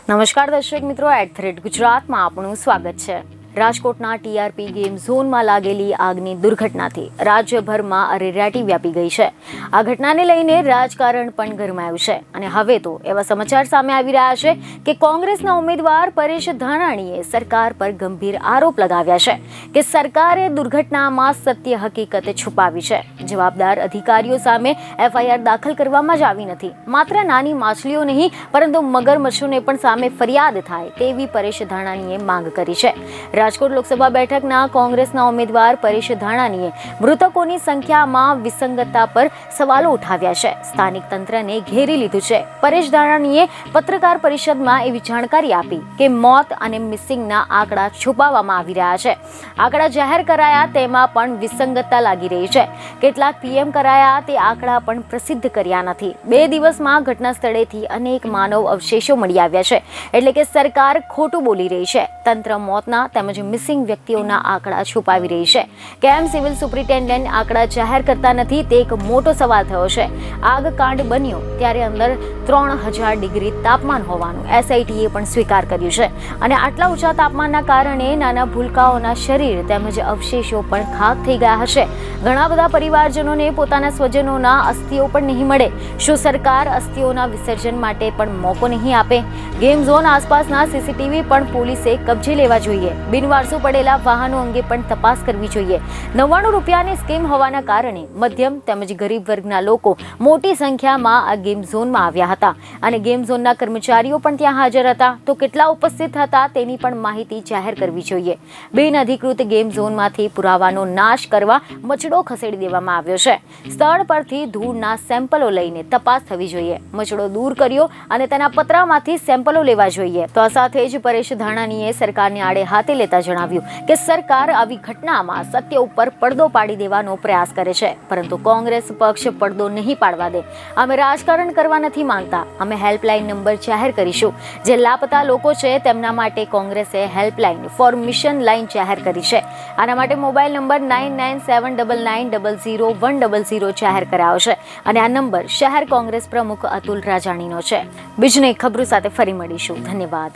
નમસ્કાર દર્શક મિત્રો, @ગુજરાતમાં આપનું સ્વાગત છે। રાજકોટના ટીઆરપી ગેમ ઝોનમાં લાગેલી આગની દુર્ઘટનાથી રાજ્યભરમાં અરેરાટી વ્યાપી ગઈ છે। આ ઘટનાને લઈને રાજકારણ પણ ગરમાયું છે અને હવે તો એવા સમાચાર સામે આવી રહ્યા છે કે કોંગ્રેસના ઉમેદવાર પરેશ ધાનાણીએ સરકાર પર ગંભીર આરોપ લગાવ્યા છે કે સરકારે દુર્ઘટનામાં સત્ય હકીકત છુપાવી છે। જવાબદાર અધિકારીઓ સામે એફઆઈઆર દાખલ કરવામાં જ આવી નથી। માત્ર નાની માછલીઓ નહીં પરંતુ મગરમચ્છોને પણ સામે ફરિયાદ થાય તેવી પરેશ ધાનાણીએ માંગ કરી છે। રાજકોટ લોકસભા બેઠકના કોંગ્રેસના ઉમેદવાર પરેશ ધાનાણીએ મૃતકોની સંખ્યામાં વિસંગતતા પર સવાલો ઉઠાવ્યા છે। સ્થાનિક તંત્રને ઘેરી લીધું છે। પરેશ ધાનાણીએ પત્રકાર પરિષદમાં એવી જાણકારી આપી કે મોત અને મિસિંગના આંકડા છુપાવવામાં આવી રહ્યા છે। આંકડા જાહેર કરાયા તેમાં પણ વિસંગતતા લાગી રહી છે। કેટલાક પીએમ કરાયા તે આંકડા પણ પ્રસિદ્ધ કર્યા નથી। 2 દિવસમાં ઘટના સ્થળેથી અનેક માનવ અવશેષો મળી આવ્યા છે, એટલે કે સરકાર ખોટું બોલી રહી છે। તંત્ર મોતના તેમજ મિસિંગ વ્યક્તિઓના આંકડા છુપાવી રહી છે। કેમ સિવિલ સુપ્રિન્ટેન્ડન્ટ આંકડા જાહેર કરતા નથી તે એક મોટો સવાલ થયો છે। આગ કાંડ બન્યો ત્યારે અંદર 3000 ડિગ્રી તાપમાન હોવાનું એસઆઈટીએ પણ સ્વીકાર કર્યું છે અને આટલા ઊંચા તાપમાનના કારણે નાના ભૂલકાઓના શરીર તેમજ અવશેષો પણ ખાક થઈ ગયા હશે। ઘણા બધા પરિવારજનોને પોતાના સ્વજનોના અસ્થિઓ પણ નહીં મળે। શું સરકાર અસ્થિઓના વિસર્જન માટે પણ મોકો નહીં આપે? ગેમ ઝોન આસપાસના સીસીટીવી પણ પોલીસે કબજે લેવા જોઈએ। બિનવારસુ પડેલા વાહનો અંગે પણ તપાસ કરવી જોઈએ। 99 રૂપિયાની સ્કીમ હોવાના કારણે મધ્યમ તેમજ ગરીબ વર્ગના લોકો મોટી સંખ્યામાં આ ગેમ ઝોનમાં આવ્યા હતા અને ગેમ ઝોનના કર્મચારીઓ પણ ત્યાં હાજર હતા, તો કેટલા ઉપસ્થિત હતા તેની પણ માહિતી જાહેર કરવી જોઈએ। બિનઅધિકૃત ગેમ ઝોનમાંથી પુરાવાનો નાશ કરવા મચડો ખસેડી દેવામાં આવ્યો છે। સ્થળ પરથી ધૂળના સેમ્પલો લઈને તપાસ થવી જોઈએ। મચડો દૂર કર્યો અને તેના પતરામાંથી સેમ્પલો લેવા જોઈએ। તો આ સાથે જ પરેશ ધાનાણીએ સરકારને આડે હાથે લેતા જણાવ્યું કે સરકાર આવી ઘટનામાં સત્ય ઉપર પડદો પાડી દેવાનો પ્રયાસ કરે છે, પરંતુ કોંગ્રેસ પક્ષ પડદો નહીં પાડવા દે। અમે રાજકારણ કરવા નથી માંગતા। અમે હેલ્પલાઇન નંબર જાહેર કરીશું। જે લાપતા લોકો છે તેમના માટે કોંગ્રેસે હેલ્પલાઇન ફોર મિશન લાઇન જાહેર કરી છે। આના માટે મોબાઈલ નંબર 99799900 જાહેર કરાયો છે અને આ નંબર શહેર કોંગ્રેસ પ્રમુખ અતુલ રાજાણીનો છે। બીજને ખબરો સાથે ફરી મળીશું। ધન્યવાદ।